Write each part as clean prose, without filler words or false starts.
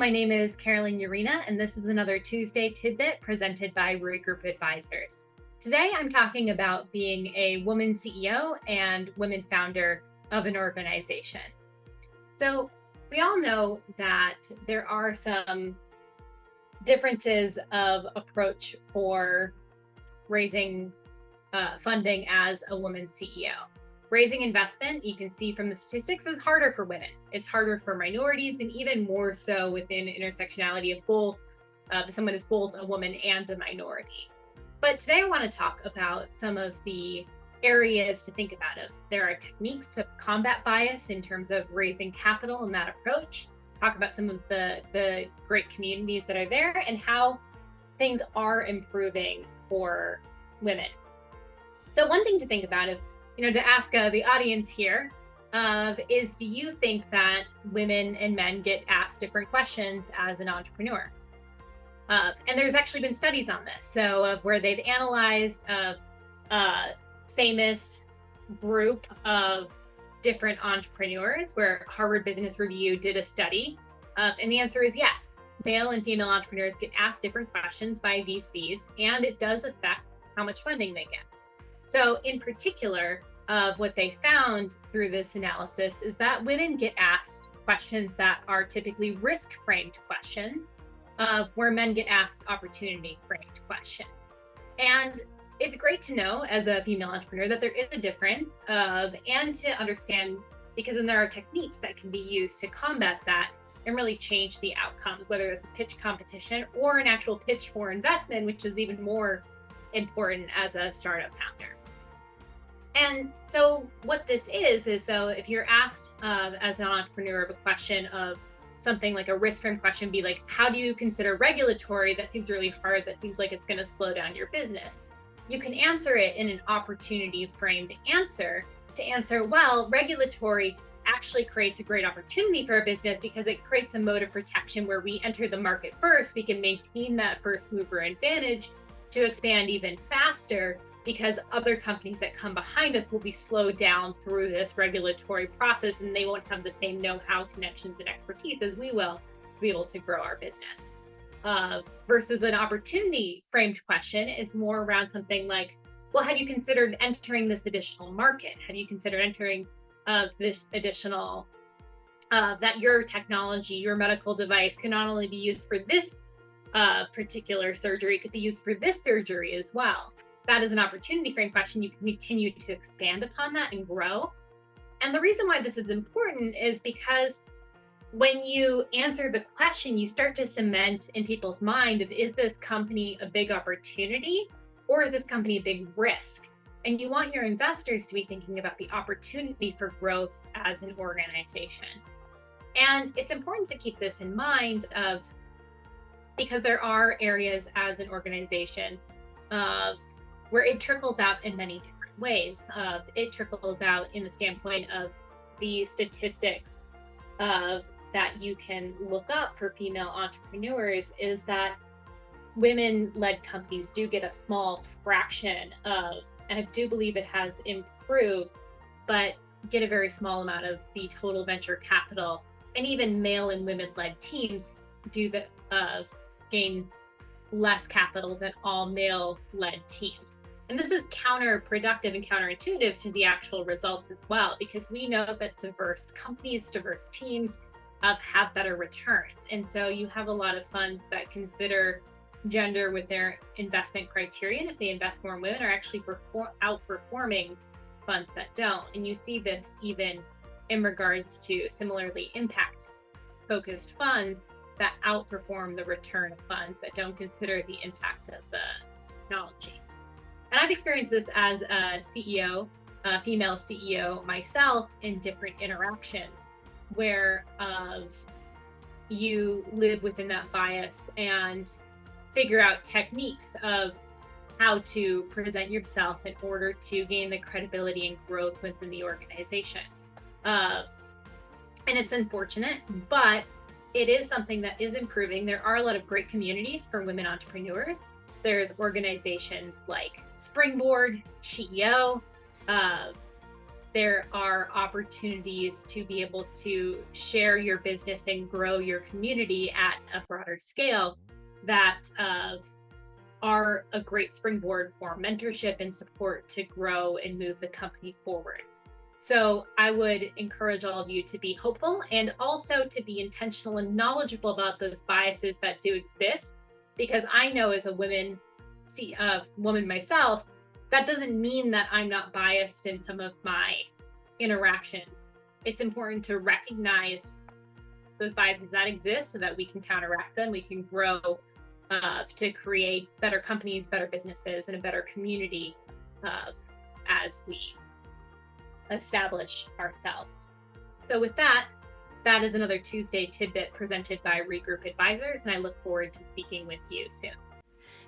my name is Carolyn Yarina, and this is another Tuesday Tidbit presented by Roy Group Advisors. Today, I'm talking about being a woman CEO and women founder of an organization. So we all know that there are some differences of approach for raising funding as a woman CEO. Raising investment, you can see from the statistics, is harder for women. It's harder for minorities, and even more so within intersectionality of both, someone is both a woman and a minority. But today I want to talk about some of the areas to think about. There are techniques to combat bias in terms of raising capital in that approach, talk about some of the great communities that are there and how things are improving for women. So one thing to think about is, to ask the audience here is, do you think that women and men get asked different questions as an entrepreneur? And there's actually been studies on this. So where they've analyzed a famous group of different entrepreneurs, where Harvard Business Review did a study. And the answer is yes. Male and female entrepreneurs get asked different questions by VCs, and it does affect how much funding they get. So in particular, what they found through this analysis is that women get asked questions that are typically risk-framed questions, where men get asked opportunity-framed questions. And it's great to know as a female entrepreneur that there is a difference and to understand, because then there are techniques that can be used to combat that and really change the outcomes, whether it's a pitch competition or an actual pitch for investment, which is even more important as a startup founder. And so what this is so if you're asked as an entrepreneur of a question of something like a risk frame question, be like, how do you consider regulatory? That seems really hard. That seems like it's going to slow down your business. You can answer it in an opportunity framed answer to answer, well, regulatory actually creates a great opportunity for a business because it creates a mode of protection where we enter the market first. We can maintain that first mover advantage to expand even faster, because other companies that come behind us will be slowed down through this regulatory process, and they won't have the same know-how, connections, and expertise as we will to be able to grow our business. Versus an opportunity framed question is more around something like, well, have you considered entering this additional market? Have you considered entering this additional, that your technology, your medical device can not only be used for this particular surgery, it could be used for this surgery as well. That is an opportunity frame question. You can continue to expand upon that and grow. And the reason why this is important is because when you answer the question, you start to cement in people's mind of, is this company a big opportunity or is this company a big risk? And you want your investors to be thinking about the opportunity for growth as an organization. And it's important to keep this in mind because there are areas as an organization where it trickles out in many different ways. It trickles out in the standpoint of the statistics that you can look up for female entrepreneurs, is that women-led companies do get a small fraction of, and I do believe it has improved, but get a very small amount of the total venture capital. And even male and women-led teams do gain less capital than all male-led teams. And this is counterproductive and counterintuitive to the actual results as well, because we know that diverse companies, diverse teams have better returns. And so you have a lot of funds that consider gender with their investment criteria. And if they invest more in women, are actually outperforming funds that don't. And you see this even in regards to similarly impact-focused funds that outperform the return of funds that don't consider the impact of the technology. And I've experienced this as a CEO, a female CEO myself, in different interactions where you live within that bias and figure out techniques of how to present yourself in order to gain the credibility and growth within the organization. And it's unfortunate, but it is something that is improving. There are a lot of great communities for women entrepreneurs. There's organizations like Springboard, CEO, there are opportunities to be able to share your business and grow your community at a broader scale that are a great springboard for mentorship and support to grow and move the company forward. So I would encourage all of you to be hopeful and also to be intentional and knowledgeable about those biases that do exist, because I know as a woman myself, that doesn't mean that I'm not biased in some of my interactions. It's important to recognize those biases that exist so that we can counteract them, we can grow to create better companies, better businesses, and a better community as we establish ourselves. So with that, that is another Tuesday Tidbit presented by Regroup Advisors, and I look forward to speaking with you soon.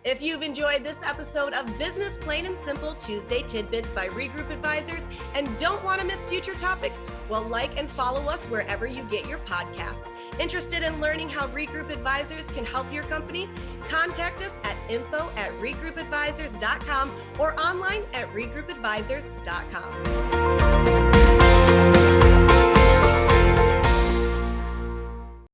If you've enjoyed this episode of Business Plain and Simple Tuesday Tidbits by Regroup Advisors and don't want to miss future topics, well, like and follow us wherever you get your podcast. Interested in learning how Regroup Advisors can help your company? Contact us at info@regroupadvisors.com or online at regroupadvisors.com.